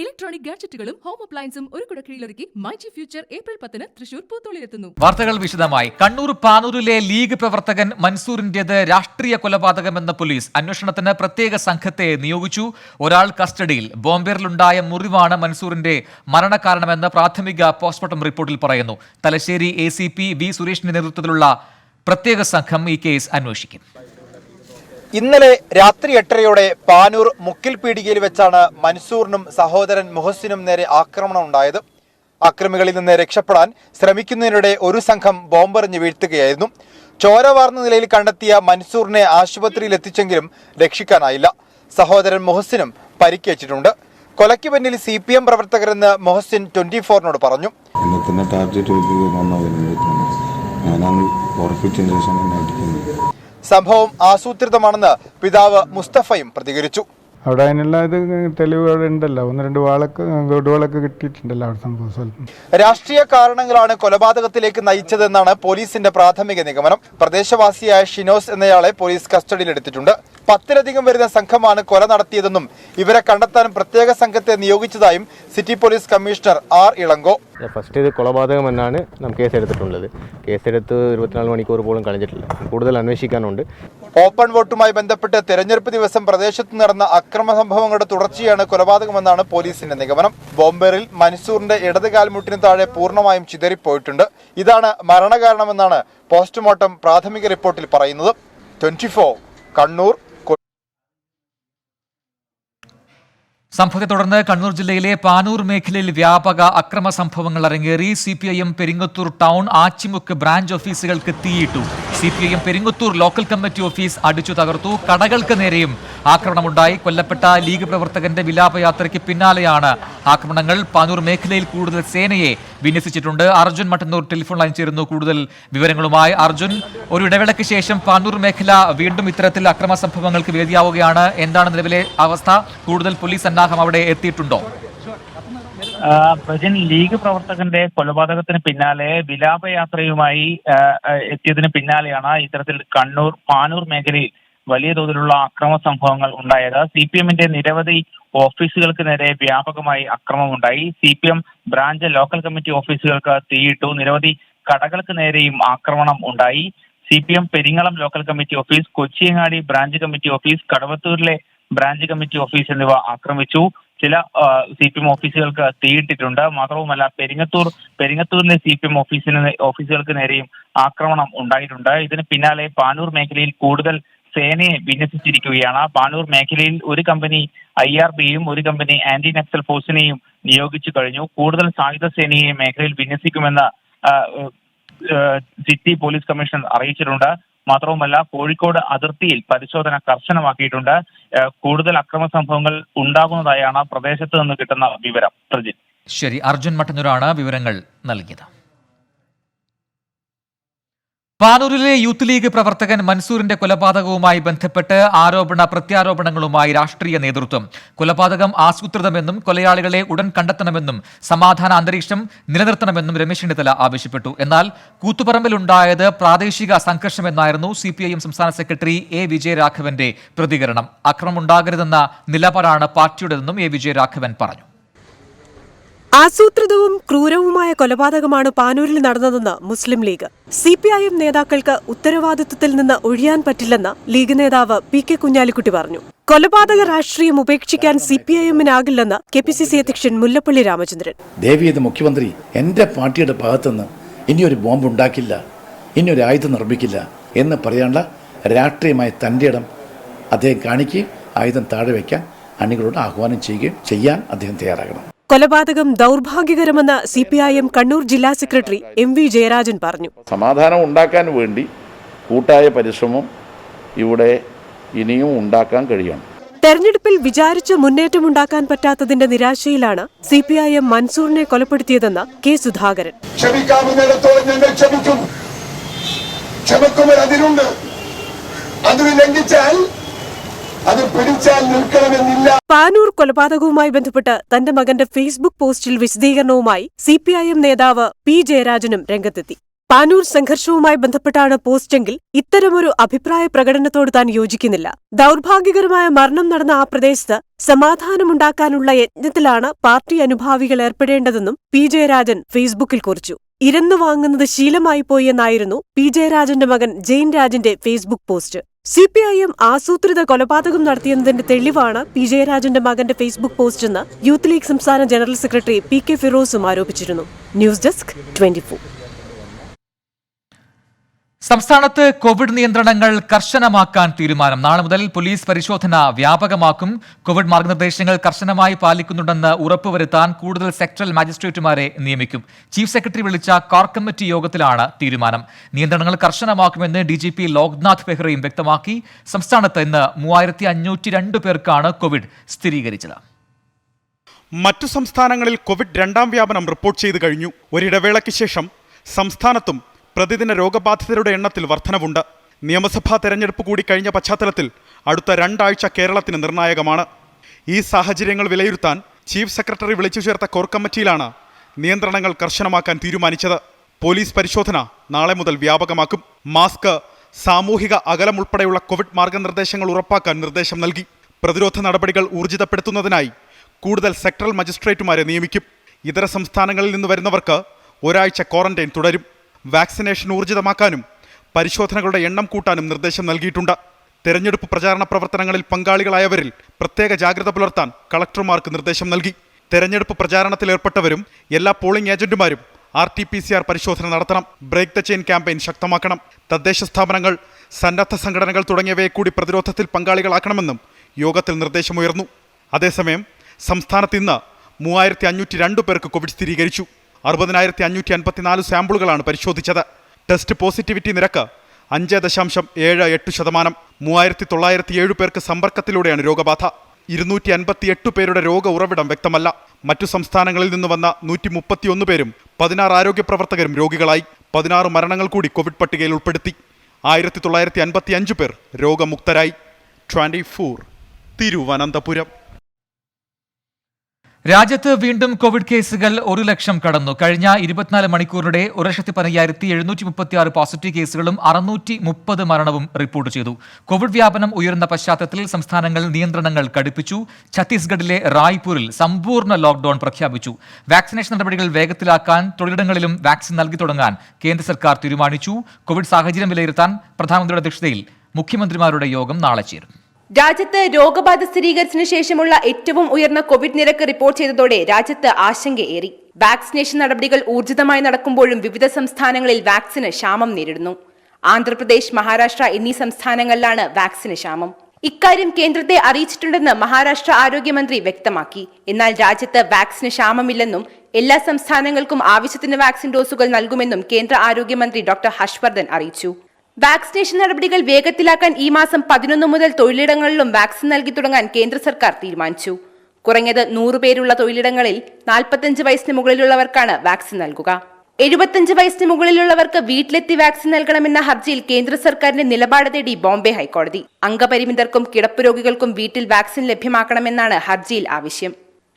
Electronic ഗാഡ്ജറ്റുകളും home അപ്ലയൻസും ഒരു കുടക്കീഴിലൊരുക്കി myG future April 10 Thrissur പൂത്തോളിലെത്തുന്നു. വാർത്തകൾ വിശദമായി. കണ്ണൂർ പാനൂരിലെ ലീഗ് പ്രവർത്തകൻ മൻസൂറിന്റേത് രാഷ്ട്രീയ കൊലപാതകമെന്ന പോലീസ് അന്വേഷണത്തിന് പ്രത്യേക സംഘത്തെ നിയോഗിച്ചു. ഒരാൾ കസ്റ്റഡിയിൽ. ബോംബേറിലുണ്ടായ മുറിവാണ് മൻസൂറിന്റെ മരണകാരണമെന്ന് പ്രാഥമിക പോസ്റ്റ്മോർട്ടം റിപ്പോർട്ടിൽ പറയുന്നു. തലശ്ശേരി ACP V സുരേഷിന്റെ നേതൃത്വത്തിലുള്ള പ്രത്യേക സംഘം ഈ കേസ് അന്വേഷിക്കും. ഇന്നലെ രാത്രി 8:30 പാനൂർ മുക്കിൽ പീടികയിൽ വെച്ചാണ് മൻസൂറിനും സഹോദരൻ മുഹസിനും നേരെ ആക്രമണം ഉണ്ടായത്. അക്രമികളിൽ നിന്ന് രക്ഷപ്പെടാൻ ശ്രമിക്കുന്നതിനിടെ ഒരു സംഘം ബോംബെറിഞ്ഞ് വീഴ്ത്തുകയായിരുന്നു. ചോര വാർന്ന നിലയിൽ കണ്ടെത്തിയ മൻസൂറിനെ ആശുപത്രിയിൽ എത്തിച്ചെങ്കിലും രക്ഷിക്കാനായില്ല. സഹോദരൻ മുഹസിനും പരിക്കേറ്റിട്ടുണ്ട്. കൊലയ്ക്ക് പിന്നിൽ CPM പ്രവർത്തകരെന്ന് മുഹസിൻ 24നോട് പറഞ്ഞു. സംഭവം ആസൂത്രിതമാണെന്ന് പിതാവ് മുസ്തഫയും പ്രതികരിച്ചു. അവിടെ അതിനുള്ള തെളിവുകൾ ഉണ്ടല്ലോ, 1-2 വീടുകളൊക്കെ കിട്ടിയിട്ടുണ്ടല്ലോ അവിടെ സംഭവ സ്ഥലത്ത്. രാഷ്ട്രീയ കാരണങ്ങളാണ് കൊലപാതകത്തിലേക്ക് നയിച്ചതെന്നാണ് പോലീസിന്റെ പ്രാഥമിക നിഗമനം. പ്രദേശവാസിയായ ഷിനോസ് എന്നയാളെ പോലീസ് കസ്റ്റഡിയിലെടുത്തിട്ടുണ്ട്. 10ലധികം വരുന്ന സംഘമാണ് കൊല നടത്തിയതെന്നും ഇവരെ കണ്ടെത്താൻ പ്രത്യേക സംഘത്തെ നിയോഗിച്ചതായും city police commissioner R Elango. First ഇത് കൊലപാതകം എന്നാണ് നമുക്ക് കേസെടുത്തിട്ടുള്ളത്. കേസെടുത്ത് 24 മണിക്കൂർ പോലും കഴിഞ്ഞിട്ടില്ല. കൂടുതൽ അന്വേഷിക്കാനുണ്ട്. ഓപ്പൺ വോട്ടുമായി ബന്ധപ്പെട്ട് തെരഞ്ഞെടുപ്പ് ദിവസം പ്രദേശത്ത് നടന്ന അക്രമ സംഭവങ്ങളുടെ തുടർച്ചയാണ് കൊലപാതകമെന്നാണ് പോലീസിന്റെ നിഗമനം. ബോംബേറിൽ മൻസൂറിന്റെ ഇടത് കാൽമുട്ടിന് താഴെ പൂർണ്ണമായും ചിതറിപ്പോയിട്ടുണ്ട്. ഇതാണ് മരണകാരണമെന്നാണ് പോസ്റ്റ്മോർട്ടം പ്രാഥമിക റിപ്പോർട്ടിൽ പറയുന്നത്. 24 കണ്ണൂർ. സംഭവത്തെ തുടർന്ന് കണ്ണൂർ ജില്ലയിലെ പാനൂർ മേഖലയിൽ വ്യാപക അക്രമ സംഭവങ്ങൾ അരങ്ങേറി. CPIM Peringathur town Achimukku branch ഓഫീസുകൾക്ക് തീയിട്ടു. CPIM Peringathur local committee office അടിച്ചു തകർത്തു. കടകൾക്ക് നേരെയും ആക്രമണമുണ്ടായി. കൊല്ലപ്പെട്ട ലീഗ് പ്രവർത്തകന്റെ വിലാപയാത്രയ്ക്ക് പിന്നാലെയാണ് ആക്രമണങ്ങൾ. പാനൂർ മേഖലയിൽ കൂടുതൽ സേനയെ വിന്യസിച്ചിട്ടുണ്ട്. അർജുൻ മട്ടന്നൂർ ടെലിഫോൺ ലൈൻ ചേരുന്നു കൂടുതൽ വിവരങ്ങളുമായി. അർജുൻ, ഒരു ഇടവേളയ്ക്ക് ശേഷം പാനൂർ മേഖല വീണ്ടും ഇത്തരത്തിൽ അക്രമ സംഭവങ്ങൾക്ക് വേദിയാവുകയാണ്. എന്താണ് നിലവിലെ അവസ്ഥ? കൂടുതൽ പോലീസ് സന്നാഹം അവിടെ എത്തിയിട്ടുണ്ടോ? പ്രജൻ, ലീഗ് പ്രവർത്തകന്റെ കൊലപാതകത്തിന് പിന്നാലെ വിലാപയാത്രയുമായി എത്തിയതിന് പിന്നാലെയാണ് ഇത്തരത്തിൽ പാനൂർ മേഖലയിൽ വലിയ തോതിലുള്ള അക്രമ സംഭവങ്ങൾ ഉണ്ടായത്. CPMന്റെ നിരവധി ഓഫീസുകൾക്ക് നേരെ വ്യാപകമായി അക്രമമുണ്ടായി. CPM ബ്രാഞ്ച് ലോക്കൽ കമ്മിറ്റി ഓഫീസുകൾക്ക് തീയിട്ടു. നിരവധി കടകൾക്ക് നേരെയും ആക്രമണം ഉണ്ടായി. CPM Peringalam local committee office, Kochiyangadi branch committee office, കടവത്തൂരിലെ ബ്രാഞ്ച് കമ്മിറ്റി ഓഫീസ് എന്നിവ ആക്രമിച്ചു. ചില CPM ഓഫീസുകൾക്ക് തീയിട്ടിട്ടുണ്ട്. മാത്രവുമല്ല പെരിങ്ങത്തൂരിലെ CPM ഓഫീസുകൾക്ക് നേരെയും ആക്രമണം ഉണ്ടായിട്ടുണ്ട്. ഇതിന് പിന്നാലെ പാനൂർ മേഖലയിൽ കൂടുതൽ സേനയെ വിന്യസിച്ചിരിക്കുകയാണ്. പാനൂർ മേഖലയിൽ ഒരു കമ്പനി IRBയും ഒരു കമ്പനി ആന്റി നക്സൽ ഫോഴ്സിനെയും നിയോഗിച്ചു കഴിഞ്ഞു. കൂടുതൽ സായുധ സേനയെ മേഖലയിൽ വിന്യസിക്കുമെന്ന് സിറ്റി പോലീസ് കമ്മീഷണർ അറിയിച്ചിട്ടുണ്ട്. മാത്രവുമല്ല കോഴിക്കോട് അതിർത്തിയിൽ പരിശോധന കർശനമാക്കിയിട്ടുണ്ട്. കൂടുതൽ അക്രമ സംഭവങ്ങൾ ഉണ്ടാകുന്നതായാണ് പ്രദേശത്ത് നിന്ന് കിട്ടുന്ന വിവരം. പ്രജിൻ. ശരി, അർജുൻ മട്ടന്നൂരാണ് വിവരങ്ങൾ നൽകിയത്. പാനൂരിലെ യൂത്ത് ലീഗ് പ്രവർത്തകൻ മൻസൂറിന്റെ കൊലപാതകവുമായി ബന്ധപ്പെട്ട് പ്രത്യാരോപണങ്ങളുമായി രാഷ്ട്രീയ നേതൃത്വം. കൊലപാതകം ആസൂത്രിതമെന്നും കൊലയാളികളെ ഉടൻ കണ്ടെത്തണമെന്നും സമാധാന അന്തരീക്ഷം നിലനിർത്തണമെന്നും രമേശ് ചെന്നിത്തല ആവശ്യപ്പെട്ടു. എന്നാൽ കൂത്തുപറമ്പിലുണ്ടായത് പ്രാദേശിക സംഘർഷമെന്നായിരുന്നു CPIM സംസ്ഥാന സെക്രട്ടറി A വിജയരാഘവന്റെ പ്രതികരണം. അക്രമമുണ്ടാകരുതെന്ന നിലപാടാണ് പാർട്ടിയുടേതെന്നും A വിജയരാഘവൻ പറഞ്ഞു. ആസൂത്രിതവും ക്രൂരവുമായ കൊലപാതകമാണ് പാനൂരിൽ നടന്നതെന്ന് മുസ്ലിം ലീഗ്. CPIM നേതാക്കൾക്ക് ഉത്തരവാദിത്വത്തിൽ നിന്ന് ഒഴിയാൻ പറ്റില്ലെന്ന് ലീഗ് നേതാവ് PK കുഞ്ഞാലിക്കുട്ടി പറഞ്ഞു. കൊലപാതക രാഷ്ട്രീയം ഉപേക്ഷിക്കാൻ CPIMനാകില്ലെന്ന് KPCC അധ്യക്ഷൻ മുല്ലപ്പള്ളി രാമചന്ദ്രൻ. ദേവിയത് മുഖ്യമന്ത്രി എന്റെ പാർട്ടിയുടെ ഭാഗത്തുനിന്ന് ഇനിയൊരു ബോംബ് ഉണ്ടാക്കില്ല, ഇനിയൊരു ആയുധം നിർമ്മിക്കില്ല എന്ന് പറയാനുള്ള രാഷ്ട്രീയമായ തന്റെ ഇടം അദ്ദേഹം കാണിക്കുകയും ആയുധം താഴെ വയ്ക്കാൻ അണികളോട് ആഹ്വാനം ചെയ്യുകയും ചെയ്യാൻ അദ്ദേഹം തയ്യാറാകണം. കൊലപാതകം ദൗർഭാഗ്യകരമെന്ന് CPIM കണ്ണൂർ ജില്ലാ സെക്രട്ടറി MV ജയരാജൻ പറഞ്ഞു. സമാധാനം ഉണ്ടാക്കാൻ വേണ്ടി കൂട്ടായ പരിശ്രമം ഇവിടെ ഇനിയും ഉണ്ടാക്കാൻ കഴിയണം. തെരഞ്ഞെടുപ്പിൽ വിചാരിച്ച മുന്നേറ്റമുണ്ടാക്കാൻ പറ്റാത്തതിന്റെ നിരാശയിലാണ് CPIM മൻസൂറിനെ കൊലപ്പെടുത്തിയതെന്ന് K സുധാകരൻ. പാനൂർ കൊലപാതകവുമായി ബന്ധപ്പെട്ട് തന്റെ മകന്റെ ഫേസ്ബുക്ക് പോസ്റ്റിൽ വിശദീകരണവുമായി CPIM നേതാവ് P ജയരാജനും രംഗത്തെത്തി. പാനൂർ സംഘർഷവുമായി ബന്ധപ്പെട്ടാണ് പോസ്റ്റെങ്കിൽ ഇത്തരമൊരു അഭിപ്രായ പ്രകടനത്തോട് താൻ യോജിക്കുന്നില്ല. ദൗർഭാഗ്യകരമായ മരണം നടന്ന ആ പ്രദേശത്ത് സമാധാനമുണ്ടാക്കാനുള്ള യജ്ഞത്തിലാണ് പാർട്ടി അനുഭാവികൾ ഏർപ്പെടേണ്ടതെന്നും പി ജയരാജൻ ഫേസ്ബുക്കിൽ കുറിച്ചു. ഇരന്നു വാങ്ങുന്നത് ശീലമായിപ്പോയി എന്നായിരുന്നു പി ജയരാജന്റെ മകൻ ജെയിൻ രാജിന്റെ ഫേസ്ബുക്ക് പോസ്റ്റ്. CPIM ആസൂത്രിത കൊലപാതകം നടത്തിയെന്നതിന്റെ തെളിവാണ് പി ജയരാജന്റെ മകന്റെ ഫേസ്ബുക്ക് പോസ്റ്റെന്ന് യൂത്ത് ലീഗ് സംസ്ഥാന ജനറൽ സെക്രട്ടറി PK ഫിറോസും ആരോപിച്ചിരുന്നു. News desk 24. സംസ്ഥാനത്ത് കോവിഡ് നിയന്ത്രണങ്ങൾ കർശനമാക്കാൻ തീരുമാനം. നാളെ മുതൽ പോലീസ് പരിശോധന വ്യാപകമാക്കും. കോവിഡ് മാർഗനിർദ്ദേശങ്ങൾ കർശനമായി പാലിക്കുന്നുണ്ടെന്ന് ഉറപ്പുവരുത്താൻ കൂടുതൽ സെക്ടറൽ മജിസ്ട്രേറ്റുമാരെ നിയമിക്കും. ചീഫ് സെക്രട്ടറി വിളിച്ച കോർ കമ്മിറ്റി യോഗത്തിലാണ് തീരുമാനം. നിയന്ത്രണങ്ങൾ കർശനമാക്കുമെന്ന് DGP ലോക്നാഥ് ബെഹ്റയും വ്യക്തമാക്കി. സംസ്ഥാനത്ത് ഇന്ന് 3502 പേർക്കാണ് കോവിഡ് സ്ഥിരീകരിച്ചത്. മറ്റു സംസ്ഥാനങ്ങളിൽ കോവിഡ് രണ്ടാം വ്യാപനം റിപ്പോർട്ട് ചെയ്തു കഴിഞ്ഞു. ഒരിടവേളയ്ക്ക് ശേഷം സംസ്ഥാനത്തും പ്രതിദിന രോഗബാധിതരുടെ എണ്ണത്തിൽ വർധനവുണ്ട്. നിയമസഭാ തെരഞ്ഞെടുപ്പ് കൂടി കഴിഞ്ഞ പശ്ചാത്തലത്തിൽ അടുത്ത 2 ആഴ്ച കേരളത്തിന് നിർണായകമാണ്. ഈ സാഹചര്യങ്ങൾ വിലയിരുത്താൻ ചീഫ് സെക്രട്ടറി വിളിച്ചു ചേർത്ത കോർ കമ്മിറ്റിയിലാണ് നിയന്ത്രണങ്ങൾ കർശനമാക്കാൻ തീരുമാനിച്ചത്. പോലീസ് പരിശോധന നാളെ മുതൽ വ്യാപകമാക്കും. മാസ്ക്, സാമൂഹിക അകലം ഉൾപ്പെടെയുള്ള കോവിഡ് മാർഗനിർദ്ദേശങ്ങൾ ഉറപ്പാക്കാൻ നിർദ്ദേശം നൽകി. പ്രതിരോധ നടപടികൾ ഊർജിതപ്പെടുത്തുന്നതിനായി കൂടുതൽ സെക്ടറൽ മജിസ്ട്രേറ്റുമാരെ നിയമിക്കും. ഇതര സംസ്ഥാനങ്ങളിൽ നിന്ന് വരുന്നവർക്ക് ഒരാഴ്ച ക്വാറന്റൈൻ തുടരും. വാക്സിനേഷൻ ഊർജിതമാക്കാനും പരിശോധനകളുടെ എണ്ണം കൂട്ടാനും നിർദ്ദേശം നൽകിയിട്ടുണ്ട്. തെരഞ്ഞെടുപ്പ് പ്രചാരണ പ്രവർത്തനങ്ങളിൽ പങ്കാളികളായവരിൽ പ്രത്യേക ജാഗ്രത പുലർത്താൻ കളക്ടർമാർക്ക് നിർദ്ദേശം നൽകി. തെരഞ്ഞെടുപ്പ് പ്രചാരണത്തിൽ ഏർപ്പെട്ടവരും എല്ലാ പോളിംഗ് ഏജന്റുമാരും RT-PCR പരിശോധന നടത്തണം. ബ്രേക്ക് ദ ചെയിൻ ക്യാമ്പയിൻ ശക്തമാക്കണം. തദ്ദേശ സ്ഥാപനങ്ങൾ, സന്നദ്ധ സംഘടനകൾ തുടങ്ങിയവയെ കൂടി പ്രതിരോധത്തിൽ പങ്കാളികളാക്കണമെന്നും യോഗത്തിൽ നിർദ്ദേശമുയർന്നു. അതേസമയം സംസ്ഥാനത്ത് ഇന്ന് 3502 പേർക്ക് കോവിഡ് സ്ഥിരീകരിച്ചു. 60,554 സാമ്പിളുകളാണ് പരിശോധിച്ചത്. ടെസ്റ്റ് പോസിറ്റിവിറ്റി നിരക്ക് 5.78%. 3907 പേർക്ക് സമ്പർക്കത്തിലൂടെയാണ് രോഗബാധ. 258 പേരുടെ രോഗ ഉറവിടം വ്യക്തമല്ല. മറ്റു സംസ്ഥാനങ്ങളിൽ നിന്ന് വന്ന 131 പേരും 16 ആരോഗ്യ പ്രവർത്തകരും രോഗികളായി. 16 മരണങ്ങൾ കൂടി കോവിഡ് പട്ടികയിൽ ഉൾപ്പെടുത്തി. 1955 പേർ രോഗമുക്തരായി. 24 തിരുവനന്തപുരം. രാജ്യത്ത് വീണ്ടും കോവിഡ് കേസുകൾ 1 ലക്ഷം കടന്നു. കഴിഞ്ഞ 24 മണിക്കൂറിനിടെ 1,15,736 പോസിറ്റീവ് കേസുകളും 630 മരണവും റിപ്പോർട്ട് ചെയ്തു. കോവിഡ് വ്യാപനം ഉയർന്ന പശ്ചാത്തലത്തിൽ സംസ്ഥാനങ്ങൾ നിയന്ത്രണങ്ങൾ കടുപ്പിച്ചു. ഛത്തീസ്ഗഡിലെ റായ്പൂരിൽ സമ്പൂർണ്ണ ലോക്ഡൌൺ പ്രഖ്യാപിച്ചു. വാക്സിനേഷൻ നടപടികൾ വേഗത്തിലാക്കാൻ തൊഴിലിടങ്ങളിലും വാക്സിൻ നൽകി തുടങ്ങാൻ കേന്ദ്ര സർക്കാർ തീരുമാനിച്ചു. കോവിഡ് സാഹചര്യം വിലയിരുത്താൻ പ്രധാനമന്ത്രിയുടെ അധ്യക്ഷതയിൽ മുഖ്യമന്ത്രിമാരുടെ യോഗം നാളെ ചേരും. രാജ്യത്ത് രോഗബാധ സ്ഥിരീകരിച്ചതിനു ശേഷമുള്ള ഏറ്റവും ഉയർന്ന കോവിഡ് നിരക്ക് റിപ്പോർട്ട് ചെയ്തതോടെ രാജ്യത്ത് ആശങ്കയേറി. വാക്സിനേഷൻ നടപടികൾ ഊർജിതമായി നടക്കുമ്പോഴും വിവിധ സംസ്ഥാനങ്ങളിൽ വാക്സിന് ക്ഷാമം നേരിടുന്നു. ആന്ധ്രാപ്രദേശ്, മഹാരാഷ്ട്ര എന്നീ സംസ്ഥാനങ്ങളിലാണ് വാക്സിന് ക്ഷാമം. ഇക്കാര്യം കേന്ദ്രത്തെ അറിയിച്ചിട്ടുണ്ടെന്ന് മഹാരാഷ്ട്ര ആരോഗ്യമന്ത്രി വ്യക്തമാക്കി. എന്നാൽ രാജ്യത്ത് വാക്സിന് ക്ഷാമമില്ലെന്നും എല്ലാ സംസ്ഥാനങ്ങൾക്കും ആവശ്യത്തിന് വാക്സിൻ ഡോസുകൾ നൽകുമെന്നും കേന്ദ്ര ആരോഗ്യമന്ത്രി ഡോക്ടർ ഹർഷവർദ്ധൻ അറിയിച്ചു. വാക്സിനേഷൻ നടപടികൾ വേഗത്തിലാക്കാൻ ഈ മാസം 11 മുതൽ തൊഴിലിടങ്ങളിലും വാക്സിൻ നൽകി തുടങ്ങാൻ കേന്ദ്ര സർക്കാർ തീരുമാനിച്ചു. കുറഞ്ഞത് 100 പേരുള്ള തൊഴിലിടങ്ങളിൽ 45 വയസ്സിന് മുകളിലുള്ളവർക്കാണ് വാക്സിൻ നൽകുക. 75 വയസ്സിന് മുകളിലുള്ളവർക്ക് വീട്ടിലെത്തി വാക്സിൻ നൽകണമെന്ന ഹർജിയിൽ കേന്ദ്ര സർക്കാരിന്റെ നിലപാട് തേടി ബോംബെ ഹൈക്കോടതി. അംഗപരിമിതർക്കും കിടപ്പ് രോഗികൾക്കും വീട്ടിൽ വാക്സിൻ ലഭ്യമാക്കണമെന്നാണ് ഹർജിയിൽ ആവശ്യം.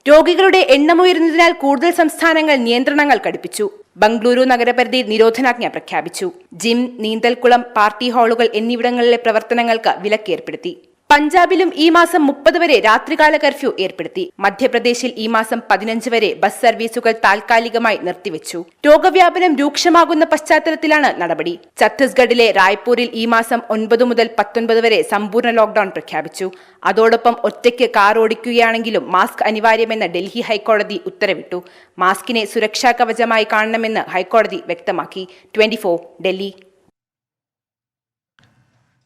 രോഗികളുടെ എണ്ണമുയരുന്നതിനാൽ കൂടുതൽ സംസ്ഥാനങ്ങൾ നിയന്ത്രണങ്ങൾ കടുപ്പിച്ചു. ബംഗളൂരു നഗരപരിധിയിൽ നിരോധനാജ്ഞ പ്രഖ്യാപിച്ചു. ജിം, നീന്തൽക്കുളം, പാർട്ടി ഹാളുകൾ എന്നിവിടങ്ങളിലെ പ്രവർത്തനങ്ങൾക്ക് വിലക്കേർപ്പെടുത്തി. പഞ്ചാബിലും ഈ മാസം 30 വരെ രാത്രികാല കർഫ്യൂ ഏർപ്പെടുത്തി. മധ്യപ്രദേശിൽ ഈ മാസം 15 വരെ ബസ് സർവീസുകൾ താൽക്കാലികമായി നിർത്തിവെച്ചു. രോഗവ്യാപനം രൂക്ഷമാകുന്ന പശ്ചാത്തലത്തിലാണ് നടപടി. ഛത്തീസ്ഗഡിലെ റായ്പൂരിൽ ഈ മാസം 9 മുതൽ 19 വരെ സമ്പൂർണ്ണ ലോക്ഡൌൺ പ്രഖ്യാപിച്ചു. അതോടൊപ്പം ഒറ്റയ്ക്ക് കാർ ഓടിക്കുകയാണെങ്കിലും മാസ്ക് അനിവാര്യമെന്ന് ഡൽഹി ഹൈക്കോടതി ഉത്തരവിട്ടു. മാസ്കിനെ സുരക്ഷാ കവചമായി കാണണമെന്ന് ഹൈക്കോടതി വ്യക്തമാക്കി. 24 ഡൽഹി.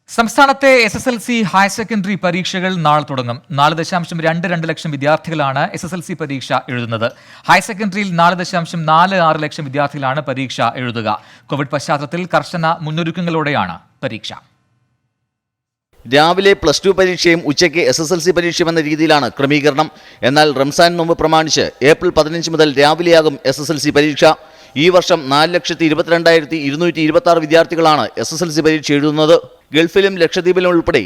സംസ്ഥാനത്തെ SSLC ഹയർ സെക്കൻഡറി പരീക്ഷകൾ നാളെ തുടങ്ങും. 4.22 ലക്ഷം വിദ്യാർത്ഥികളാണ് SSLC പരീക്ഷ എഴുതുന്നത്. ഹയർ സെക്കൻഡറിയിൽ 4.46 ലക്ഷം വിദ്യാർത്ഥികളാണ് പരീക്ഷ എഴുതുക. കോവിഡ് പശ്ചാത്തലത്തിൽ കർശന മുന്നൊരുക്കങ്ങളോടെയാണ് പരീക്ഷ. രാവിലെ +2 പരീക്ഷയും ഉച്ചയ്ക്ക് SSLC പരീക്ഷയും എന്ന രീതിയിലാണ് ക്രമീകരണം. എന്നാൽ റംസാൻ നോമ്പ് പ്രമാണിച്ച് ഏപ്രിൽ 15 മുതൽ രാവിലെയാകും SSLC പരീക്ഷ. ഈ വർഷം 4,22,226 വിദ്യാർത്ഥികളാണ് SSLC പരീക്ഷ എഴുതുന്നത്. ഗൾഫിലും ലക്ഷദ്വീപിലും ഉൾപ്പെടെ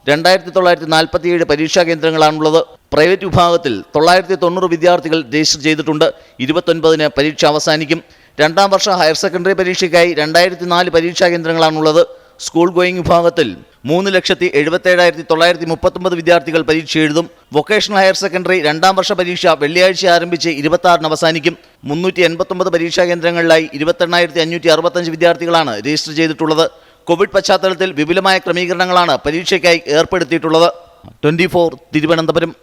2,947 പരീക്ഷാ കേന്ദ്രങ്ങളാണുള്ളത്. പ്രൈവറ്റ് വിഭാഗത്തിൽ 990 വിദ്യാർത്ഥികൾ രജിസ്റ്റർ ചെയ്തിട്ടുണ്ട്. 29-ന് പരീക്ഷ അവസാനിക്കും. രണ്ടാം വർഷ ഹയർ സെക്കൻഡറി പരീക്ഷയ്ക്കായി 2004 പരീക്ഷാ കേന്ദ്രങ്ങളാണുള്ളത്. സ്കൂൾ ഗോയിങ് വിഭാഗത്തിൽ 3,77,939 വിദ്യാർത്ഥികൾ പരീക്ഷ എഴുതും. വൊക്കേഷണൽ ഹയർ സെക്കൻഡറി രണ്ടാം വർഷ പരീക്ഷ വെള്ളിയാഴ്ച ആരംഭിച്ച് 26-ന് അവസാനിക്കും. 389 പരീക്ഷാ കേന്ദ്രങ്ങളിലായി 28,565 വിദ്യാർത്ഥികളാണ് രജിസ്റ്റർ ചെയ്തിട്ടുള്ളത്. കോവിഡ് പശ്ചാത്തലത്തിൽ വിപുലമായ ക്രമീകരണങ്ങളാണ് പരീക്ഷയ്ക്കായി ഏർപ്പെടുത്തിയിട്ടുള്ളത്. 24 തിരുവനന്തപുരം.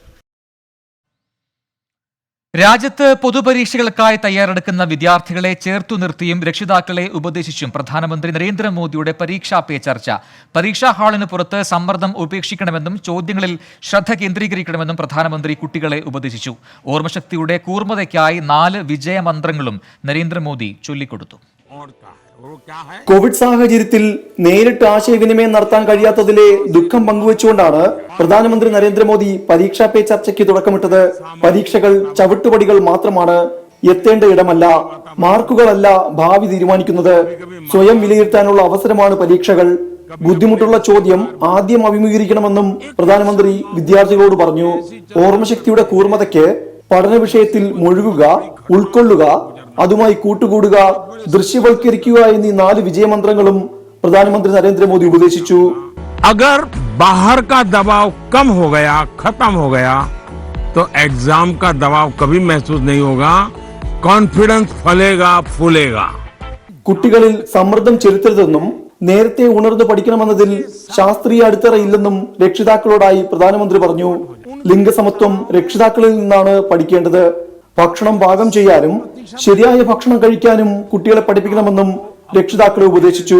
രാജ്യത്ത് പൊതുപരീക്ഷകൾക്കായി തയ്യാറെടുക്കുന്ന വിദ്യാർത്ഥികളെ ചേർത്തു നിർത്തിയും രക്ഷിതാക്കളെ ഉപദേശിച്ചും പ്രധാനമന്ത്രി നരേന്ദ്രമോദിയുടെ പരീക്ഷാ പേ ചർച്ച. പരീക്ഷാ ഹാളിന് പുറത്ത് സമ്മർദ്ദം ഉപേക്ഷിക്കണമെന്നും ചോദ്യങ്ങളിൽ ശ്രദ്ധ കേന്ദ്രീകരിക്കണമെന്നും പ്രധാനമന്ത്രി കുട്ടികളെ ഉപദേശിച്ചു. ഓർമ്മശക്തിയുടെ കൂർമ്മതയ്ക്കായി 4 വിജയമന്ത്രങ്ങളും നരേന്ദ്രമോദി ചൊല്ലിക്കൊടുത്തു. കോവിഡ് സാഹചര്യത്തിൽ നേരിട്ട് ആശയവിനിമയം നടത്താൻ കഴിയാത്തതിലെ ദുഃഖം പങ്കുവച്ചുകൊണ്ടാണ് പ്രധാനമന്ത്രി നരേന്ദ്രമോദി പരീക്ഷാ പേ ചർച്ചയ്ക്ക് തുടക്കമിട്ടത്. പരീക്ഷകൾ ചവിട്ടുപടികൾ മാത്രമാണ്, എത്തേണ്ട ഇടമല്ല. മാർക്കുകളല്ല ഭാവി തീരുമാനിക്കുന്നത്. സ്വയം വിലയിരുത്താനുള്ള അവസരമാണ് പരീക്ഷകൾ. ബുദ്ധിമുട്ടുള്ള ചോദ്യം ആദ്യം അഭിമുഖീകരിക്കണമെന്നും പ്രധാനമന്ത്രി വിദ്യാർത്ഥികളോട് പറഞ്ഞു. ഓർമ്മശക്തിയുടെ കൂർമ്മതയ്ക്ക് പഠന വിഷയത്തിൽ മുഴുകുക, ഉൾക്കൊള്ളുക, അതുമായി കൂട്ടുകൂടുക, ദൃശ്യവൽക്കരിക്കുക എന്നീ 4 വിജയമന്ത്രങ്ങളും പ്രധാനമന്ത്രി നരേന്ദ്രമോദി ഉപദേശിച്ചു. अगर बाहर का दबाव कम हो गया, खत्म हो गया, तो एग्जाम का दबाव कभी महसूस नहीं होगा. कॉन्फिडेंस फलेगा, फूलेगा. കുട്ടികളിൽ സമ്മർദ്ദം ചെലുത്തരുതെന്നും നേരത്തെ ഉണർന്നു പഠിക്കണമെന്നതിൽ ശാസ്ത്രീയ അടിത്തറയില്ലെന്നും രക്ഷിതാക്കളോടായി പ്രധാനമന്ത്രി പറഞ്ഞു. ലിംഗസമത്വം രക്ഷിതാക്കളിൽ നിന്നാണ് പഠിക്കേണ്ടത്. ഭക്ഷണം പാകം ചെയ്യാനും ശരിയായ ഭക്ഷണം കഴിക്കാനും കുട്ടികളെ പഠിപ്പിക്കണമെന്നും രക്ഷിതാക്കളെ ഉപദേശിച്ചു.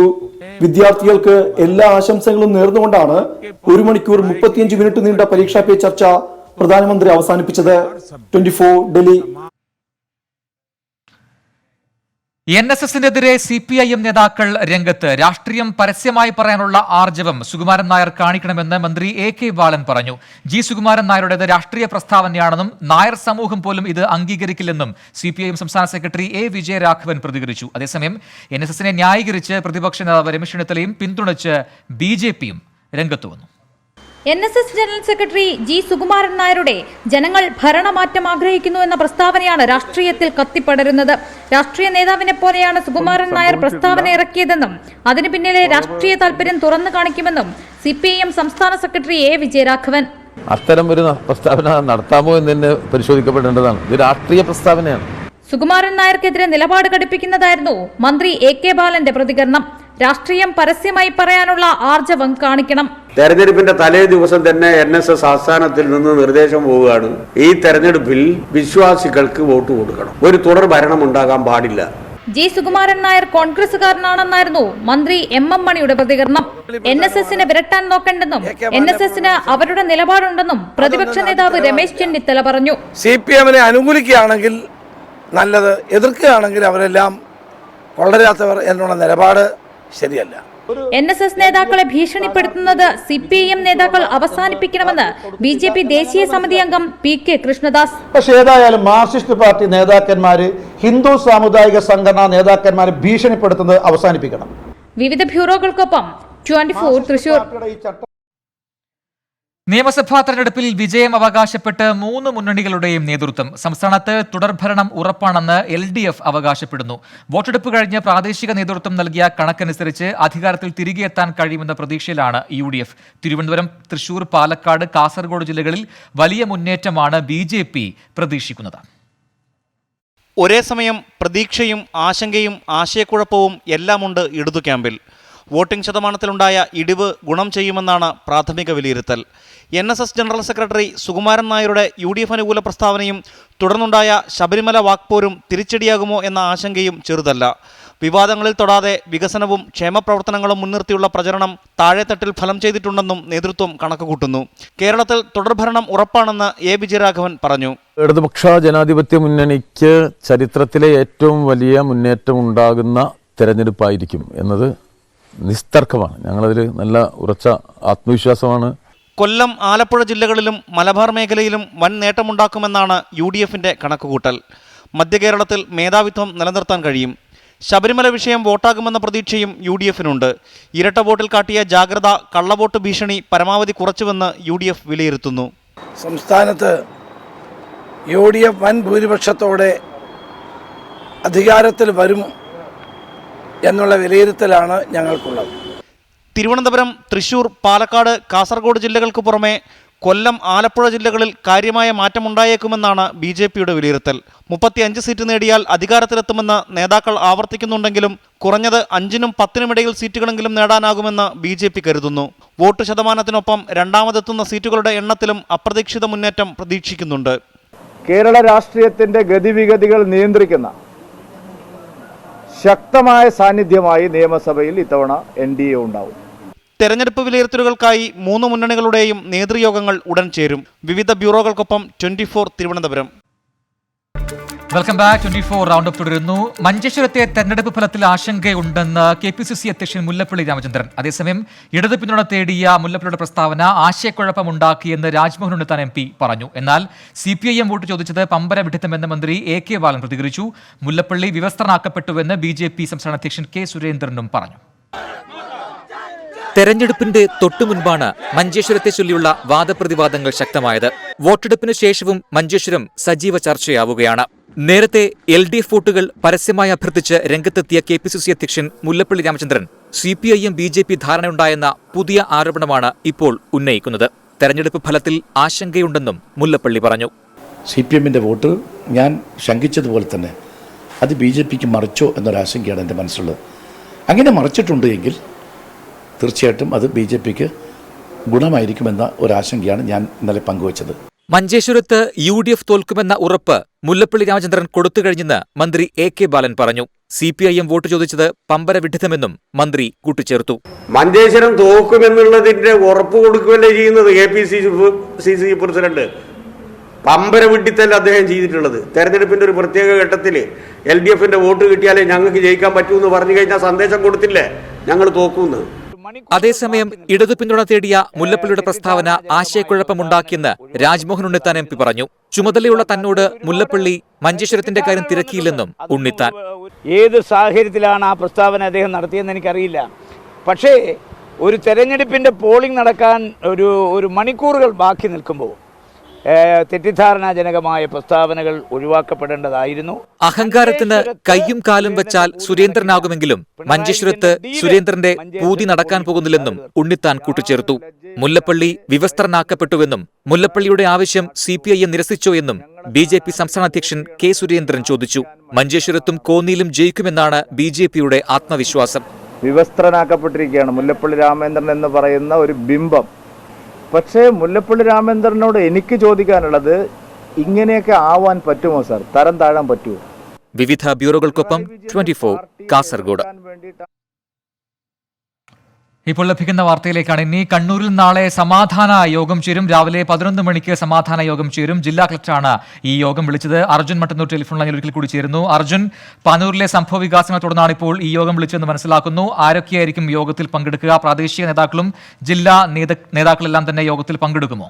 വിദ്യാർത്ഥികൾക്ക് എല്ലാ ആശംസകളും നേർന്നുകൊണ്ടാണ് 1 മണിക്കൂർ 35 മിനിറ്റ് നീണ്ട പരീക്ഷാ പേ ചർച്ച പ്രധാനമന്ത്രി അവസാനിപ്പിച്ചത്. 24 ഡൽഹി. NSSനെതിരെ CPIM നേതാക്കൾ രംഗത്ത്. രാഷ്ട്രീയം പരസ്യമായി പറയാനുള്ള ആർജവം സുകുമാരൻ നായർ കാണിക്കണമെന്ന് മന്ത്രി AK ബാലൻ പറഞ്ഞു. സുകുമാരൻ നായരുടേത് രാഷ്ട്രീയ പ്രസ്താവനയാണെന്നും നായർ സമൂഹം പോലും ഇത് അംഗീകരിക്കില്ലെന്നും CPIM സംസ്ഥാന സെക്രട്ടറി A വിജയരാഘവൻ പ്രതികരിച്ചു. അതേസമയം NSSനെ ന്യായീകരിച്ച് പ്രതിപക്ഷ നേതാവ് രമേശ് ചെന്നിത്തലയും പിന്തുണച്ച് BJPയും രംഗത്ത് വന്നു. NSS ജനറൽ സെക്രട്ടറി സുകുമാരൻ നായരുടെ ജനങ്ങൾ ഭരണമാറ്റം ആഗ്രഹിക്കുന്നു എന്ന പ്രസ്താവനയാണ് രാഷ്ട്രീയത്തിൽ കത്തിപ്പടരുന്നത്. രാഷ്ട്രീയ നേതാവിനെ പോലെയാണ് സുകുമാരൻ നായർ പ്രസ്താവന ഇറക്കിയതെന്നും അതിന് പിന്നിലെ രാഷ്ട്രീയ താല്പര്യം തുറന്നു കാണിക്കുമെന്നും CPIM സംസ്ഥാന സെക്രട്ടറി A വിജയരാഘവൻ. അത്തരം ഒരു പ്രസ്താവന നടത്താമോ എന്ന് തന്നെ പരിശോധിക്കപ്പെടേണ്ടതാണ്. ഇത് രാഷ്ട്രീയ പ്രസ്താവനയാണ്. സുകുമാരൻ നായർക്കെതിരെ നിലപാട് ഘടിപ്പിക്കുന്നതായിരുന്നു മന്ത്രി AK ബാലന്റെ പ്രതികരണം. രാഷ്ട്രീയം പരസ്യമായി പറയാനുള്ള ആർജവം കാണിക്കണം. തെരഞ്ഞെടുപ്പിന്റെ തലേ ദിവസം തന്നെ NSS ആസ്ഥാനത്തിൽ നിന്ന് നിർദ്ദേശം പോവുകയാണ്, ഈ തെരഞ്ഞെടുപ്പിൽ വിശ്വാസികൾക്ക് വോട്ട് കൊടുക്കണം, ഒരു തുടർ ഭരണം ഉണ്ടാകാൻ പാടില്ല. സുകുമാരൻ നായർ കോൺഗ്രസുകാരനാണെന്നായിരുന്നു മന്ത്രി MM മണിയുടെ പ്രതികരണം. NSSനെ വിരട്ടാൻ നോക്കണ്ടെന്നും NSSന് അവരുടെ നിലപാടുണ്ടെന്നും പ്രതിപക്ഷ നേതാവ് രമേശ് ചെന്നിത്തല പറഞ്ഞു. CPMനെ അനുകൂലിക്കുകയാണെങ്കിൽ നല്ലത്, എതിർക്കുകയാണെങ്കിൽ അവരെല്ലാം കൊള്ളരാത്തവർ എന്നുള്ള നിലപാട് ശരിയല്ല. NSS നേതാക്കളെ ഭീഷണിപ്പെടുത്തുന്നത് CPIM നേതാക്കൾ അവസാനിപ്പിക്കണമെന്ന് BJP ദേശീയ സമിതി അംഗം PK കൃഷ്ണദാസ്. പക്ഷേ ഏതായാലും മാർക്സിസ്റ്റ് പാർട്ടി നേതാക്കന്മാര് ഹിന്ദു സാമുദായിക സംഘടനാ നേതാക്കന്മാരെ ഭീഷണിപ്പെടുത്തുന്നത് അവസാനിപ്പിക്കണം. വിവിധ ബ്യൂറോകൾക്കൊപ്പം 24 തൃശൂർ. നിയമസഭാ തെരഞ്ഞെടുപ്പിൽ വിജയം അവകാശപ്പെട്ട് 3 മുന്നണികളുടെയും നേതൃത്വം. സംസ്ഥാനത്ത് തുടർഭരണം ഉറപ്പാണെന്ന് LDF അവകാശപ്പെടുന്നു. വോട്ടെടുപ്പ് കഴിഞ്ഞ് പ്രാദേശിക നേതൃത്വം നൽകിയ കണക്കനുസരിച്ച് അധികാരത്തിൽ തിരികെ എത്താൻ കഴിയുമെന്ന പ്രതീക്ഷയിലാണ് UDF. തിരുവനന്തപുരം, തൃശൂർ, പാലക്കാട്, കാസർഗോഡ് ജില്ലകളിൽ വലിയ മുന്നേറ്റമാണ് BJP പ്രതീക്ഷിക്കുന്നത്. ഒരേ സമയം പ്രതീക്ഷയും ആശങ്കയും ആശയക്കുഴപ്പവും എല്ലാമുണ്ട് ഇടതു ക്യാമ്പിൽ. വോട്ടിംഗ് ശതമാനത്തിലുണ്ടായ ഇടിവ് ഗുണം ചെയ്യുമെന്നാണ് പ്രാഥമിക വിലയിരുത്തൽ. NSS ജനറൽ സെക്രട്ടറി സുകുമാരൻ നായരുടെ UDF അനുകൂല പ്രസ്താവനയും തുടർന്നുണ്ടായ ശബരിമല വാക്പോരും തിരിച്ചടിയാകുമോ എന്ന ആശങ്കയും ചെറുതല്ല. വിവാദങ്ങളിൽ തൊടാതെ വികസനവും ക്ഷേമപ്രവർത്തനങ്ങളും മുൻനിർത്തിയുള്ള പ്രചരണം താഴെത്തട്ടിൽ ഫലം ചെയ്തിട്ടുണ്ടെന്നും നേതൃത്വം കണക്കുകൂട്ടുന്നു. കേരളത്തിൽ തുടർഭരണം ഉറപ്പാണെന്ന് A വിജയരാഘവൻ പറഞ്ഞു. ഇടതുപക്ഷ ജനാധിപത്യ മുന്നണിക്ക് ചരിത്രത്തിലെ ഏറ്റവും വലിയ മുന്നേറ്റം ഉണ്ടാകുന്ന തെരഞ്ഞെടുപ്പായിരിക്കും എന്നത് നിസ്തർക്കമാണ്. ഞങ്ങളതിൽ നല്ല ഉറച്ച ആത്മവിശ്വാസമാണ്. കൊല്ലം, ആലപ്പുഴ ജില്ലകളിലും മലബാർ മേഖലയിലും വൻ നേട്ടമുണ്ടാക്കുമെന്നാണ് UDFന്റെ കണക്കുകൂട്ടൽ. മധ്യകേരളത്തിൽ മേധാവിത്വം നിലനിർത്താൻ കഴിയും. ശബരിമല വിഷയം വോട്ടാകുമെന്ന പ്രതീക്ഷയും UDFനുണ്ട്. ഇരട്ട വോട്ടിൽ കാട്ടിയ ജാഗ്രത കള്ളവോട്ട് ഭീഷണി പരമാവധി കുറച്ചുവെന്ന് UDF വിലയിരുത്തുന്നു. സംസ്ഥാനത്ത് UDF വൻ ഭൂരിപക്ഷത്തോടെ അധികാരത്തിൽ വരും എന്നുള്ള വിലയിരുത്തലാണ് ഞങ്ങൾക്കുള്ളത്. തിരുവനന്തപുരം, തൃശൂർ, പാലക്കാട്, കാസർഗോഡ് ജില്ലകൾക്ക് പുറമെ കൊല്ലം, ആലപ്പുഴ ജില്ലകളിൽ കാര്യമായ മാറ്റമുണ്ടായേക്കുമെന്നാണ് BJPയുടെ വിലയിരുത്തൽ. 35 സീറ്റ് നേടിയാൽ അധികാരത്തിലെത്തുമെന്ന് നേതാക്കൾ ആവർത്തിക്കുന്നുണ്ടെങ്കിലും കുറഞ്ഞത് 5-നും 10-നും ഇടയിൽ സീറ്റുകളെങ്കിലും നേടാനാകുമെന്ന് BJP കരുതുന്നു. വോട്ട് ശതമാനത്തിനൊപ്പം രണ്ടാമതെത്തുന്ന സീറ്റുകളുടെ എണ്ണത്തിലും അപ്രതീക്ഷിത മുന്നേറ്റം പ്രതീക്ഷിക്കുന്നുണ്ട്. കേരള രാഷ്ട്രീയത്തിന്റെ ഗതിവിഗതികൾ നിയന്ത്രിക്കുന്ന ശക്തമായ സാന്നിധ്യമായി നിയമസഭയിൽ ഇത്തവണ NDA ഉണ്ടാവും. തെരഞ്ഞെടുപ്പ് വിലയിരുത്തലുകൾക്കായി 3 മുന്നണികളുടെയും നേതൃയോഗങ്ങൾ ഉടൻ ചേരും. വിവിധ ബ്യൂറോകൾക്കൊപ്പം 24 Thiruvananthapuram. Welcome back. 24 round up തുടരുന്നു. മഞ്ചേശ്വരത്തെ തെരഞ്ഞെടുപ്പ് ഫലത്തിൽ ആശങ്കയുണ്ടെന്ന് KPCC അധ്യക്ഷൻ മുല്ലപ്പള്ളി രാമചന്ദ്രൻ. അതേസമയം ഇടത് പിന്തുണ തേടിയ മുല്ലപ്പള്ളിയുടെ പ്രസ്താവന ആശയക്കുഴപ്പമുണ്ടാക്കിയെന്ന് രാജ്മോഹൻ ഉണ്ണിത്താൻ MP പറഞ്ഞു. എന്നാൽ CPIM വോട്ട് ചോദിച്ചത് പമ്പര വിഡിത്തമെന്ന് മന്ത്രി AK ബാലൻ പ്രതികരിച്ചു. മുല്ലപ്പള്ളി വിവസ്ത്രനാക്കപ്പെട്ടുവെന്ന് BJP സംസ്ഥാന അധ്യക്ഷൻ K സുരേന്ദ്രനും പറഞ്ഞു. തെരഞ്ഞെടുപ്പിന്റെ തൊട്ടുമുൻപാണ് മഞ്ചേശ്വരത്തെ ചൊല്ലിയുള്ള വാദപ്രതിവാദങ്ങൾ ശക്തമായത്. വോട്ടെടുപ്പിന് ശേഷവും മഞ്ചേശ്വരം സജീവ ചർച്ചയാവുകയാണ്. നേരത്തെ LDF വോട്ടുകൾ പരസ്യമായി അഭ്യർത്ഥിച്ച് രംഗത്തെത്തിയ KPCC അധ്യക്ഷൻ മുല്ലപ്പള്ളി രാമചന്ദ്രൻ CPIM BJP ധാരണയുണ്ടായെന്ന പുതിയ ആരോപണമാണ് ഇപ്പോൾ ഉന്നയിക്കുന്നത്. തെരഞ്ഞെടുപ്പ് ഫലത്തിൽ ആശങ്കയുണ്ടെന്നും മുല്ലപ്പള്ളി പറഞ്ഞു. CPIMന്റെ വോട്ട് ഞാൻ ശങ്കിച്ചതുപോലെ തന്നെ അത് BJPക്ക് മറിച്ചോ എന്നൊരാശങ്കയാണ് എൻ്റെ മനസ്സിലുള്ളത്. അങ്ങനെ മറിച്ചിട്ടുണ്ട് എങ്കിൽ തീർച്ചയായിട്ടും അത് BJPക്ക് ഗുണമായിരിക്കുമെന്ന ഒരാശങ്കയാണ് ഞാൻ ഇന്നലെ പങ്കുവച്ചത്. മഞ്ചേശ്വരത്ത് UDF തോൽക്കുമെന്ന ഉറപ്പ് മുല്ലപ്പള്ളി രാമചന്ദ്രൻ കൊടുത്തു കഴിഞ്ഞെന്ന് മന്ത്രി AK ബാലൻ പറഞ്ഞു. CPIM വോട്ട് ചോദിച്ചത് പമ്പര വിഡിത്തമെന്നും മന്ത്രി കൂട്ടിച്ചേർത്തു. മഞ്ചേശ്വരം തോക്കുമെന്നുള്ളതിന്റെ ഉറപ്പ് കൊടുക്കുകയല്ലേ ചെയ്യുന്നത് KPCC പ്രസിഡന്റ്. പമ്പര വിഡിത്തല്ല അദ്ദേഹം ചെയ്തിട്ടുള്ളത്. തെരഞ്ഞെടുപ്പിന്റെ ഒരു പ്രത്യേക ഘട്ടത്തിൽ LDFന്റെ വോട്ട് കിട്ടിയാലേ ഞങ്ങൾക്ക് ജയിക്കാൻ പറ്റൂ എന്ന് പറഞ്ഞു കഴിഞ്ഞാൽ സന്ദേശം കൊടുത്തില്ലേ ഞങ്ങൾ തോക്കൂന്ന്. അതേസമയം ഇടതു പിന്തുണ തേടിയ മുല്ലപ്പള്ളിയുടെ പ്രസ്താവന ആശയക്കുഴപ്പമുണ്ടാക്കിയെന്ന് രാജ്മോഹൻ ഉണ്ണിത്താൻ MP പറഞ്ഞു. ചുമതലയുള്ള തന്നോട് മുല്ലപ്പള്ളി മഞ്ചേശ്വരത്തിന്റെ കാര്യം തിരക്കിയില്ലെന്നും ഉണ്ണിത്താൻ. ഏത് സാഹചര്യത്തിലാണ് ആ പ്രസ്താവന അദ്ദേഹം നടത്തിയെന്ന് എനിക്കറിയില്ല. പക്ഷേ ഒരു തെരഞ്ഞെടുപ്പിന്റെ പോളിംഗ് നടക്കാൻ ഒരു മണിക്കൂറുകൾ ബാക്കി നിൽക്കുമ്പോൾ തെറ്റിദ്ധാരണാജനകമായ പ്രസ്താവനകൾ ഒഴിവാക്കപ്പെടേണ്ടതായിരുന്നു. അഹങ്കാരത്തിന് കയ്യും കാലും വെച്ചാൽ സുരേന്ദ്രനാകുമെങ്കിലും മഞ്ചേശ്വരത്ത് സുരേന്ദ്രന്റെ പൂതി നടക്കാൻ പോകുന്നില്ലെന്നും ഉണ്ണിത്താൻ കൂട്ടിച്ചേർത്തു. മുല്ലപ്പള്ളി വിവസ്ത്രനാക്കപ്പെട്ടുവെന്നും മുല്ലപ്പള്ളിയുടെ ആവശ്യം CPIM നിരസിച്ചോ എന്നും BJP സംസ്ഥാന അധ്യക്ഷൻ K സുരേന്ദ്രൻ ചോദിച്ചു. മഞ്ചേശ്വരത്തും കോന്നിയിലും ജയിക്കുമെന്നാണ് BJPയുടെ ആത്മവിശ്വാസം. വിവസ്ത്രനാക്കപ്പെട്ടിരിക്കുകയാണ് മുല്ലപ്പള്ളി രാമചന്ദ്രൻ എന്ന് പറയുന്ന ഒരു ബിംബം. പക്ഷേ മുല്ലപ്പള്ളി രാമചന്ദ്രനോട് എനിക്ക് ചോദിക്കാനുള്ളത്, ഇങ്ങനെയൊക്കെ ആവാൻ പറ്റുമോ സാർ? തരം താഴാൻ പറ്റുമോ? വിവിധ ബ്യൂറോകൾക്കൊപ്പം 24 കാസർഗോഡ്. ഇപ്പോൾ ലഭിക്കുന്ന വാർത്തയിലേക്കാണ്. ഇനി കണ്ണൂരിൽ നാളെ സമാധാന യോഗം ചേരും. രാവിലെ 11 മണിക്ക് സമാധാന യോഗം ചേരും. ജില്ലാ കളക്ടറാണ് ഈ യോഗം വിളിച്ചത്. അർജുൻ മട്ടന്നൂർ ടെലിഫോൺ ലൈനിൽ ഒരിക്കൽ കൂടി ചേരുന്നു. അർജുൻ, പാനൂരിലെ സംഭവ വികാസങ്ങൾ തുടർന്നാണ് ഇപ്പോൾ ഈ യോഗം വിളിച്ചതെന്ന് മനസ്സിലാക്കുന്നു. ആരൊക്കെയായിരിക്കും യോഗത്തിൽ പങ്കെടുക്കുക? പ്രാദേശിക നേതാക്കളും ജില്ലാ നേതാക്കളെല്ലാം തന്നെ യോഗത്തിൽ പങ്കെടുക്കുമോ?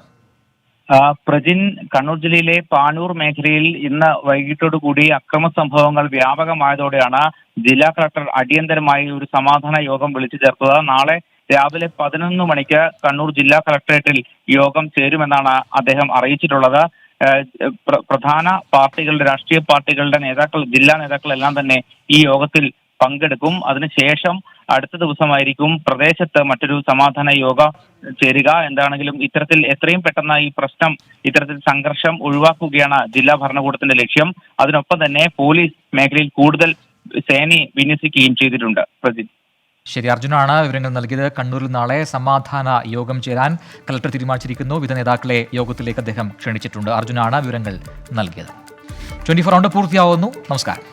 പ്രജിൻ, കണ്ണൂർ ജില്ലയിലെ പാനൂർ മേഖലയിൽ ഇന്ന് വൈകിട്ടോടുകൂടി അക്രമ സംഭവങ്ങൾ വ്യാപകമായതോടെയാണ് ജില്ലാ കളക്ടർ അടിയന്തരമായി ഒരു സമാധാന യോഗം വിളിച്ചു ചേർത്തത്. നാളെ രാവിലെ 11 മണിക്ക് കണ്ണൂർ ജില്ലാ കളക്ടറേറ്റിൽ യോഗം ചേരുമെന്നാണ് അദ്ദേഹം അറിയിച്ചിട്ടുള്ളത്. പ്രധാന പാർട്ടികളുടെ, രാഷ്ട്രീയ പാർട്ടികളുടെ നേതാക്കൾ, ജില്ലാ നേതാക്കളെല്ലാം തന്നെ ഈ യോഗത്തിൽ പങ്കെടുക്കും. അതിനുശേഷം അടുത്ത ദിവസമായിരിക്കും പ്രദേശത്ത് മറ്റൊരു സമാധാന യോഗം ചേരുക. എന്താണെങ്കിലും ഇത്തരത്തിൽ എത്രയും പെട്ടെന്ന് ഈ പ്രശ്നം, ഇത്തരത്തിൽ സംഘർഷം ഒഴിവാക്കുകയാണ് ജില്ലാ ഭരണകൂടത്തിന്റെ ലക്ഷ്യം. അതിനൊപ്പം തന്നെ പോലീസ് മേഖലയിൽ കൂടുതൽ സേനയെ വിന്യസിക്കുകയും ചെയ്തിട്ടുണ്ട്. പ്രജിത്. ശരി, അർജുനാണ് വിവരങ്ങൾ നൽകിയത്. കണ്ണൂരിൽ നാളെ സമാധാന യോഗം ചേരാൻ കളക്ടർ തീരുമാനിച്ചിരിക്കുന്നു. വിവിധ നേതാക്കളെ യോഗത്തിലേക്ക് അദ്ദേഹം ക്ഷണിച്ചിട്ടുണ്ട്. അർജുനാണ് വിവരങ്ങൾ നൽകിയത്. 24 റൗണ്ട് പൂർത്തിയാവുന്നു. നമസ്കാരം.